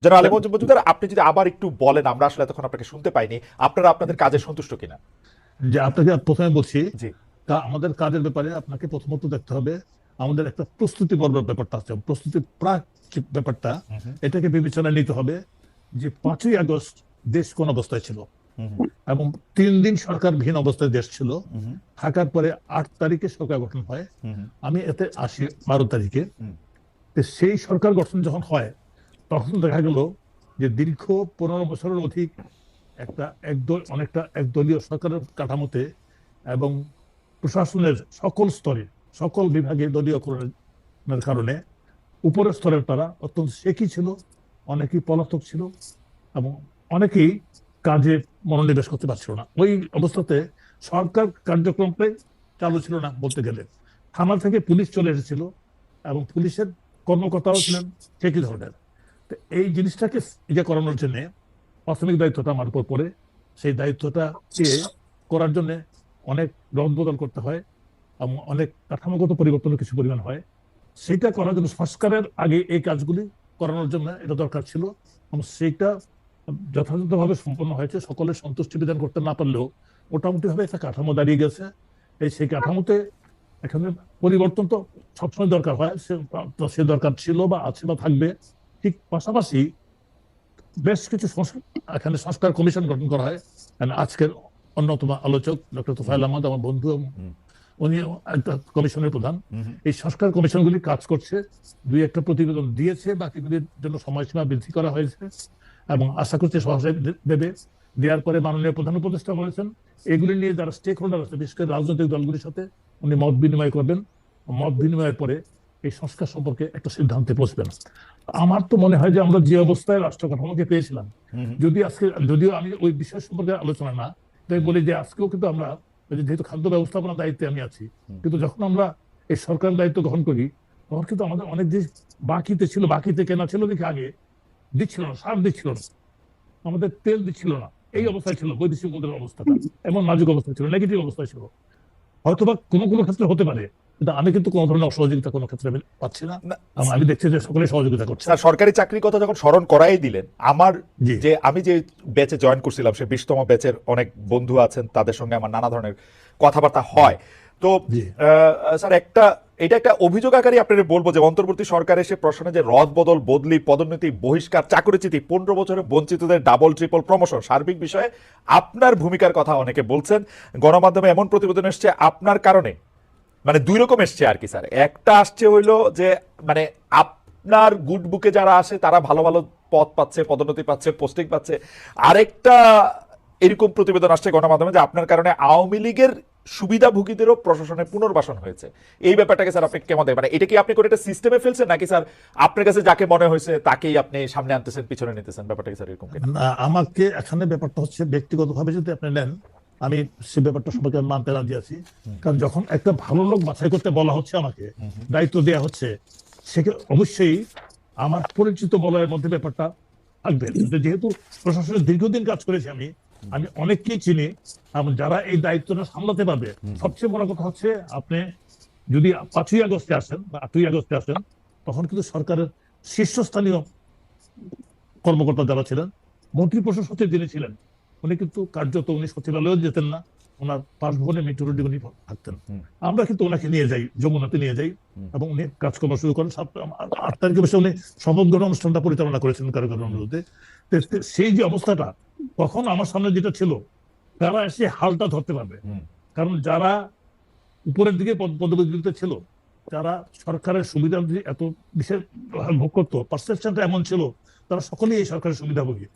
যারা আলী মজুমদার, আপনি যদি আবার একটু বলেন, আমরা আসলে এতক্ষণ আপনাকে শুনতে পাইনি, আপনারা আপনাদের কাজে সন্তুষ্ট কিনা। যে আপনাকে প্রথমে বলছি, জি। তা আমাদের কাজের ব্যাপারে আপনাকে প্রথমত দেখতে হবে আমাদের একটা প্রস্তুতি পর্বের ব্যাপারটা আছে, প্রস্তুতি প্রাক ব্যাপারটা, এটাকে বিবেচনায় নিতে হবে যে 5ই আগস্ট দেশ কোন অবস্থায় ছিল এবং 3 দিন সরকারবিহীন অবস্থায় দেশ ছিল। থাকার পরে 8 তারিখে সরকার গঠন হয়, আমি এতে আসি 12 তারিখে। সেই সরকার গঠন যখন হয় তখন দেখা গেল যে দীর্ঘ 15 বছরের অধিক একটা একদল অনেকটা একদলীয় সরকারের কাঠামোতে এবং প্রশাসনের সকল স্তরে সকল বিভাগে দলীয়করণের কারণে উপরের স্তরের তারা অত্যন্ত শেখি ছিল, অনেকেই পলাতক ছিল এবং অনেকেই কাজে মনোনিবেশ করতে পারছিল না। ওই অবস্থাতে সরকার কার্যক্রমটাই চালু ছিল না বলতে গেলে। থানা থেকে পুলিশ চলে এসেছিল এবং পুলিশের কর্মকর্তাও ছিলেন একই ধরনের। তো এই জিনিসটাকে ইয়ে করানোর জন্য প্রাথমিক দায়িত্বটা আমার উপর পড়ে। সেই দায়িত্বটাকে করার জন্য অনেক রদবদল করতে হয় এবং অনেক কাঠামোগত পরিবর্তন কিছু পরিমাণ হয়। সেটা করার জন্য সংস্কারের আগে এই কাজগুলি করানোর জন্য এটা দরকার ছিল এবং সেইটা যথাযথভাবে সম্পন্ন হয়েছে। সকলের সন্তুষ্টি বিধান করতে না পারলেও মোটামুটি ভাবে একটা কাঠামো দাঁড়িয়ে গেছে। সেই কাঠামোতে এখানে পরিবর্তন তো সবসময় দরকার হয়, সে দরকার ছিল বা আছে বা থাকবে। ঠিক পাশাপাশি বেশ কিছু এখানে সংস্কার কমিশন গঠন করা হয়। আজকের অন্যতম আলোচক ডক্টর তোফায়েল আহমদ আমার বন্ধু, উনি একটা কমিশনের প্রধান। এই সংস্কার কমিশনগুলি কাজ করছে, 2-1টা প্রতিবেদন দিয়েছে, বাকিগুলির জন্য সময়সীমা বৃদ্ধি করা হয়েছে এবং আশা করছি সহজে দেবে। দেওয়ার পরে মাননীয় প্রধান উপদেষ্টা বলেছেন এগুলি নিয়ে যারা স্টেক হোল্ডার আছে, বিশেষ করে রাজনৈতিক দলগুলির সাথে উনি মত বিনিময় করবেন। মত বিনিময়ের পরে এই সংস্কার সম্পর্কে একটা সিদ্ধান্তে পৌঁছবেন। আমার তো মনে হয় যে আমরা যে অবস্থায় রাষ্ট্র কাঠামোকে পেয়েছিলাম, যদিও আমি ওই বিষয় সম্পর্কে আলোচনা না, তাই বলি যে আজকেও কিন্তু আমরা, যেহেতু খাদ্য ব্যবস্থাপনার দায়িত্বে আমি আছি, কিন্তু যখন আমরা এই সরকারের দায়িত্ব গ্রহণ করি তখন কিন্তু আমাদের অনেক জিনিস বাকিতে ছিল। বাকিতে কেনা ছিল দেখে আগে দিচ্ছিল না, সার দিচ্ছিল না, আমাদের তেল দিচ্ছিল না। এই অবস্থায় ছিল বৈদেশিক মুদ্রার অবস্থাটা, এমন নাজুক অবস্থা ছিল, নেগেটিভ অবস্থায় ছিল। হয়তোবা কোনো কোনো ক্ষেত্রে হতে পারে, কিন্তু আমি কিন্তু কোনো ধরনের অসহযোগিতা কোনো ক্ষেত্রে আমি পাচ্ছি না। আমি দেখছি যে সকলে সহযোগিতা করছে। স্যার, সরকারি চাকরির কথা যখন স্মরণ করাই দিলেন, আমার জি আমি যে ব্যাচে জয়েন করছিলাম সে 20তম ব্যাচের অনেক বন্ধু আছেন, তাদের সঙ্গে আমার নানা ধরনের কথাবার্তা হয়। তো জি স্যার, এটা একটা অভিযোগ আকারই আপনাদের বলবো যে অন্তর্বর্তী সরকার এসে প্রশ্নে যে রদ বদল, বদলি, পদোন্নতি, বহিষ্কার, চাকরিচ্যুতি, 15 বছরে বঞ্চিতদের ডাবল ট্রিপল প্রমোশন, সার্বিক বিষয়ে আপনার ভূমিকার কথা অনেকে বলছেন। গণমাধ্যমে এমন প্রতিবেদন এসছে আপনার কারণে, মানে 2 রকম এসছে আর কি স্যার। একটা আসছে হইলো যে মানে আপনার গুড বুকে যারা আসে তারা ভালো ভালো পদ পাচ্ছে, পদোন্নতি পাচ্ছে, পোস্টিং পাচ্ছে। আরেকটা এরকম প্রতিবেদন আসছে গণমাধ্যমে যে আপনার কারণে আওয়ামী লীগের সুবিধাভোগীদেরও প্রশাসনে পুনর্বাসন হয়েছে। এই ব্যাপারটাকে স্যার আপনি কেমন দেখেন? মানে এটা কি আপনি করে একটা সিস্টেমে ফেলছেন, নাকি স্যার আপনার কাছে যাকে মনে হয়েছে তাকেই আপনি সামনে আনতেছেন, পিছনে নিতেছেন? ব্যাপারটা কি স্যার এরকম কিনা? না, আমাকে এখানে ব্যাপারটা হচ্ছে ব্যক্তিগতভাবে যদি আপনি নেন, আমি সে ব্যাপারটা সম্পর্কে মানতে রাজি আছি। কারণ যখন একটা ভালো লোক বাছাই করতে বলা হচ্ছে, আমাকে দায়িত্ব দেওয়া হচ্ছে, সেকে অবশ্যই আমার পরিচিত বলয়ের মধ্যে ব্যাপারটা থাকবে। কিন্তু যেহেতু প্রশাসনের দীর্ঘদিন কাজ করেছি আমি, আমি অনেককেই চিনি এবং যারা এই দায়িত্বটা সামলাতে পারবে। সবচেয়ে বড় কথা হচ্ছে আপনি যদি 5ই আগস্টে আসেন বা 8ই আগস্টে আসেন, তখন কিন্তু সরকারের শীর্ষস্থানীয় কর্মকর্তা যারা ছিলেন, মন্ত্রী পরিষদ সচিব যিনি ছিলেন, উনি কিন্তু কার্যত উনি সচিবালয়েও যেতেন না, ওনার বাসভবনে মেট্রো রোডে উনি থাকতেন। আমরা কিন্তু ওনাকে নিয়ে যাই, যমুনাতে নিয়ে যাই এবং উনি কাজকর্ম শুরু করেন। 8 তারিখে বসে উনি শপথ গ্রহণ অনুষ্ঠানটা পরিচালনা করেছেন কারো অনুরোধে। সেই যে অবস্থাটা তখন আমার সামনে যেটা ছিল, তারা এসে হালটা ধরতে পারবে। কারণ যারা উপরের দিকে পদবিতে ছিল, যারা সরকারের সুবিধা এত বিশেষ ভোগ করতো, পারসেপশনটা এমন ছিল, তারা সকলেই এই সরকারের সুবিধাভোগী।